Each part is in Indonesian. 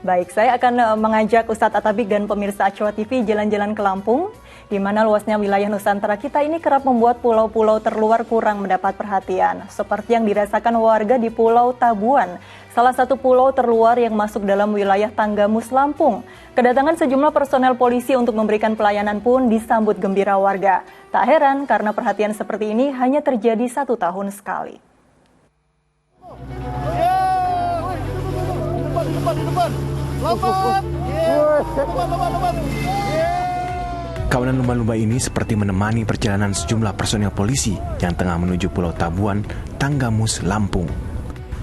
Baik, saya akan mengajak Ustadz Atabik dan pemirsa Acoa TV jalan-jalan ke Lampung, di mana luasnya wilayah Nusantara kita ini kerap membuat pulau-pulau terluar kurang mendapat perhatian, seperti yang dirasakan warga di Pulau Tabuan, salah satu pulau terluar yang masuk dalam wilayah Tanggamus, Lampung. Kedatangan sejumlah personel polisi untuk memberikan pelayanan pun disambut gembira warga. Tak heran karena perhatian seperti ini hanya terjadi 1 tahun sekali. Kawanan lumba-lumba ini seperti menemani perjalanan sejumlah personel polisi yang tengah menuju Pulau Tabuan, Tanggamus, Lampung.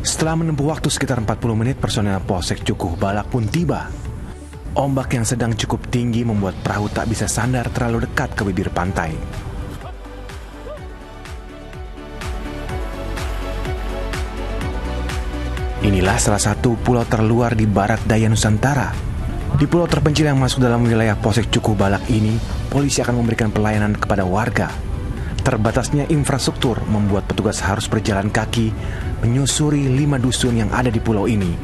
Setelah menempuh waktu sekitar 40 menit, personel Polsek Cukuh Balak pun tiba. Ombak yang sedang cukup tinggi membuat perahu tak bisa sandar terlalu dekat ke bibir pantai. Inilah salah satu pulau terluar di barat daya Nusantara. Di pulau terpencil yang masuk dalam wilayah Polsek Cukuh Balak ini, polisi akan memberikan pelayanan kepada warga. Terbatasnya infrastruktur membuat petugas harus berjalan kaki menyusuri 5 dusun yang ada di pulau ini.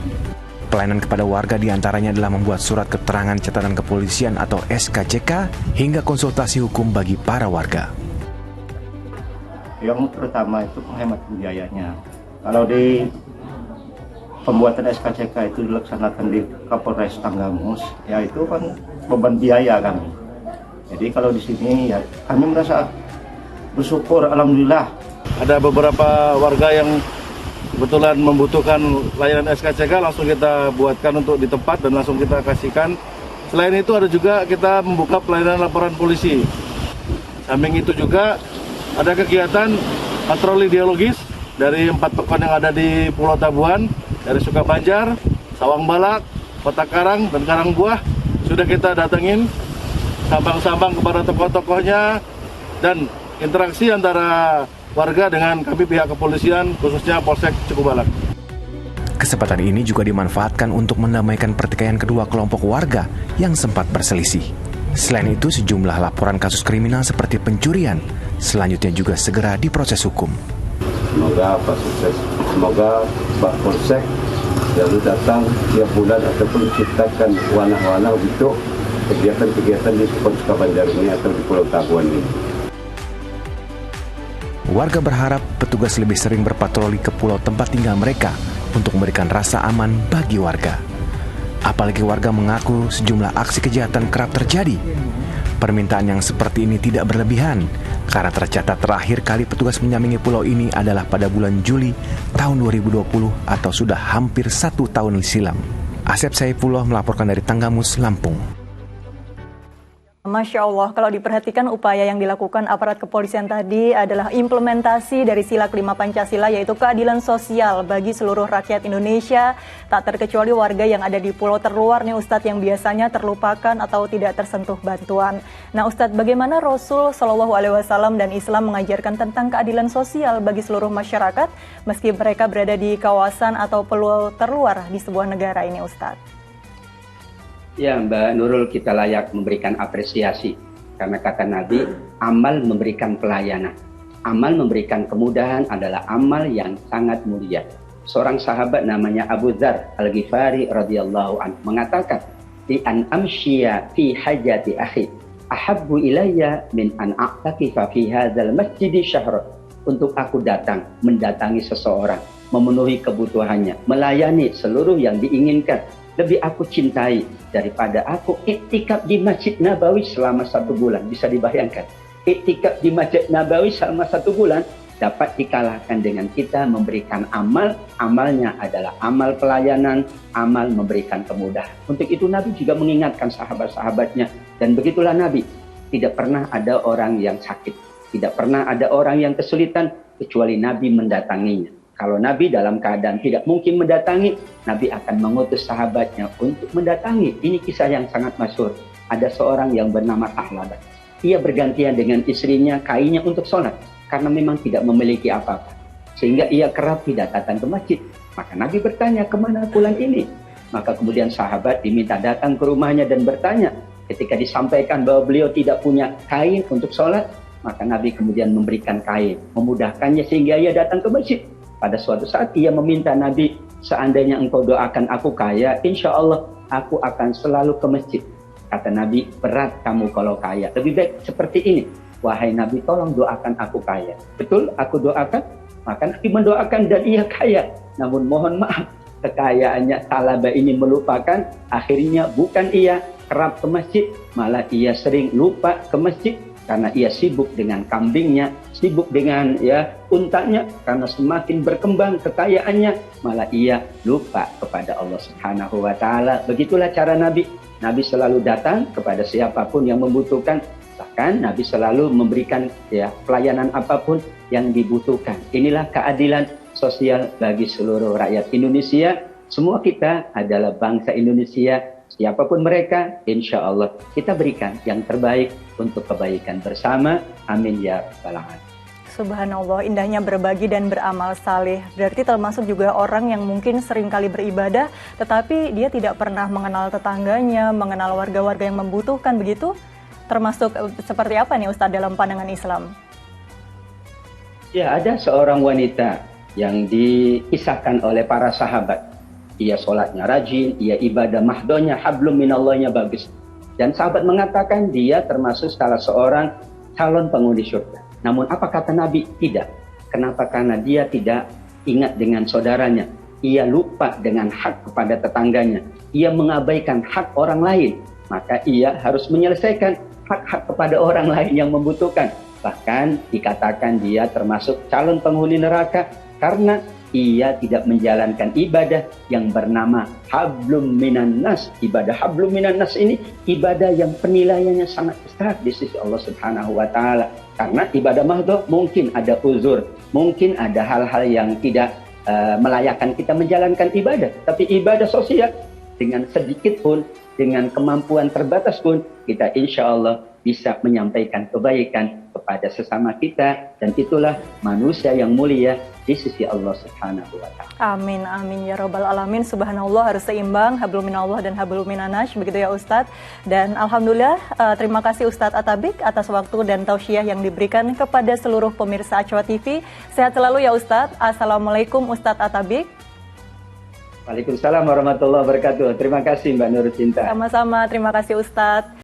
Pelayanan kepada warga diantaranya adalah membuat surat keterangan catatan kepolisian atau SKCK hingga konsultasi hukum bagi para warga. Yang pertama itu menghemat biayanya. Kalau di pembuatan SKCK itu dilaksanakan di Kapolres Tanggamus, ya itu kan beban biaya kami. Jadi kalau di sini ya kami merasa bersyukur, alhamdulillah. Ada beberapa warga yang kebetulan membutuhkan layanan SKCK, langsung kita buatkan untuk di tempat dan langsung kita kasihkan. Selain itu ada juga kita membuka pelayanan laporan polisi. Samping itu juga ada kegiatan patroli dialogis dari 4 pekon yang ada di Pulau Tabuan, dari Sukabanjar, Sawang Balak, Kota Karang, dan Karangbuah. Sudah kita datengin sambang-sambang kepada tokoh-tokohnya dan interaksi antara warga dengan kami pihak kepolisian, khususnya Polsek Cukuh Balak. Kesempatan ini juga dimanfaatkan untuk mendamaikan pertikaian kedua kelompok warga yang sempat berselisih. Selain itu, sejumlah laporan kasus kriminal seperti pencurian selanjutnya juga segera diproses hukum. Semoga Pak sukses, semoga Pak Polsek selalu datang tiap bulan ataupun menciptakan warna-warna untuk kegiatan-kegiatan di Sukabanjar ini atau di Pulau Tabuan ini. Warga berharap petugas lebih sering berpatroli ke pulau tempat tinggal mereka untuk memberikan rasa aman bagi warga. Apalagi warga mengaku sejumlah aksi kejahatan kerap terjadi. Permintaan yang seperti ini tidak berlebihan, karena tercatat terakhir kali petugas menyambangi pulau ini adalah pada bulan Juli tahun 2020 atau sudah hampir 1 tahun silam. Asep Saifullah melaporkan dari Tanggamus, Lampung. Masya Allah, kalau diperhatikan upaya yang dilakukan aparat kepolisian tadi adalah implementasi dari sila kelima Pancasila, yaitu keadilan sosial bagi seluruh rakyat Indonesia, tak terkecuali warga yang ada di pulau terluar nih Ustadz, yang biasanya terlupakan atau tidak tersentuh bantuan. Nah Ustadz, bagaimana Rasul Shallallahu Alaihi Wasallam dan Islam mengajarkan tentang keadilan sosial bagi seluruh masyarakat, meski mereka berada di kawasan atau pulau terluar di sebuah negara ini Ustadz? Ya Mbak Nurul, kita layak memberikan apresiasi karena kata Nabi, amal memberikan pelayanan, amal memberikan kemudahan adalah amal yang sangat mulia. Seorang sahabat namanya Abu Dzar Al-Ghifari radhiyallahu anhu mengatakan, "Li an amshiya fi hajati akhi ahabbu ilayya min an a'takifa fi hadzal masjid syahr." Untuk aku datang mendatangi seseorang, memenuhi kebutuhannya, melayani seluruh yang diinginkan, lebih aku cintai daripada aku iktikaf di Masjid Nabawi selama 1 bulan. Bisa dibayangkan, iktikaf di Masjid Nabawi selama 1 bulan dapat dikalahkan dengan kita memberikan amal. Amalnya adalah amal pelayanan, amal memberikan kemudahan. Untuk itu Nabi juga mengingatkan sahabat-sahabatnya, dan begitulah Nabi. Tidak pernah ada orang yang sakit, tidak pernah ada orang yang kesulitan kecuali Nabi mendatanginya. Kalau Nabi dalam keadaan tidak mungkin mendatangi, Nabi akan mengutus sahabatnya untuk mendatangi. Ini kisah yang sangat masyhur. Ada seorang yang bernama Tahlabat. Ia bergantian dengan istrinya kainnya untuk sholat, karena memang tidak memiliki apa-apa. Sehingga ia kerap tidak datang ke masjid. Maka Nabi bertanya, kemana fulan ini? Maka kemudian sahabat diminta datang ke rumahnya dan bertanya. Ketika disampaikan bahwa beliau tidak punya kain untuk sholat, maka Nabi kemudian memberikan kain, memudahkannya sehingga ia datang ke masjid. Pada suatu saat ia meminta Nabi, seandainya engkau doakan aku kaya, insya Allah aku akan selalu ke masjid. Kata Nabi, berat kamu kalau kaya. Lebih baik seperti ini. Wahai Nabi, tolong doakan aku kaya. Betul, aku doakan. Maka Nabi mendoakan dan ia kaya. Namun mohon maaf, kekayaannya Talaba ini melupakan. Akhirnya bukan ia kerap ke masjid, malah ia sering lupa ke masjid. Karena ia sibuk dengan kambingnya, sibuk dengan untanya. Karena semakin berkembang kekayaannya, malah ia lupa kepada Allah Subhanahu wa Ta'ala. Begitulah cara Nabi. Nabi selalu datang kepada siapapun yang membutuhkan. Bahkan Nabi selalu memberikan pelayanan apapun yang dibutuhkan. Inilah keadilan sosial bagi seluruh rakyat Indonesia. Semua kita adalah bangsa Indonesia. Siapapun mereka, insya Allah kita berikan yang terbaik untuk kebaikan bersama. Amin ya rabbal alamin. Subhanallah, indahnya berbagi dan beramal saleh. Berarti termasuk juga orang yang mungkin sering kali beribadah, tetapi dia tidak pernah mengenal tetangganya, mengenal warga-warga yang membutuhkan, begitu? Termasuk seperti apa nih Ustadz dalam pandangan Islam? Ya, ada seorang wanita yang dikisahkan oleh para sahabat. Ia sholatnya rajin, ia ibadah mahdonya, hablum minallahnya bagus. Dan sahabat mengatakan dia termasuk salah seorang calon penghuni surga. Namun apa kata Nabi? Tidak. Kenapa? Karena dia tidak ingat dengan saudaranya. Ia lupa dengan hak kepada tetangganya. Ia mengabaikan hak orang lain. Maka ia harus menyelesaikan hak-hak kepada orang lain yang membutuhkan. Bahkan dikatakan dia termasuk calon penghuni neraka karena ia tidak menjalankan ibadah yang bernama hablum minan nas. Ibadah hablum minan nas ini ibadah yang penilaiannya sangat besar di sisi Allah Subhanahu wa Ta'ala. Karena ibadah mahdoh mungkin ada uzur, mungkin ada hal-hal yang tidak melayakkan kita menjalankan ibadah. Tapi ibadah sosial dengan sedikit pun, dengan kemampuan terbatas pun, kita insya Allah bisa menyampaikan kebaikan kepada sesama kita, dan itulah manusia yang mulia di sisi Allah Subhanahu wa Ta'ala. Amin, amin ya rabbal alamin. Subhanallah, harus seimbang, hablum minallah dan hablum minannas, begitu ya Ustadz. Dan alhamdulillah, terima kasih Ustadz Atabik atas waktu dan tausiah yang diberikan kepada seluruh pemirsa Acwa TV. Sehat selalu ya Ustadz. Assalamualaikum Ustadz Atabik. Waalaikumsalam warahmatullahi wabarakatuh. Terima kasih Mbak Nurul Cinta. Sama-sama, terima kasih Ustadz.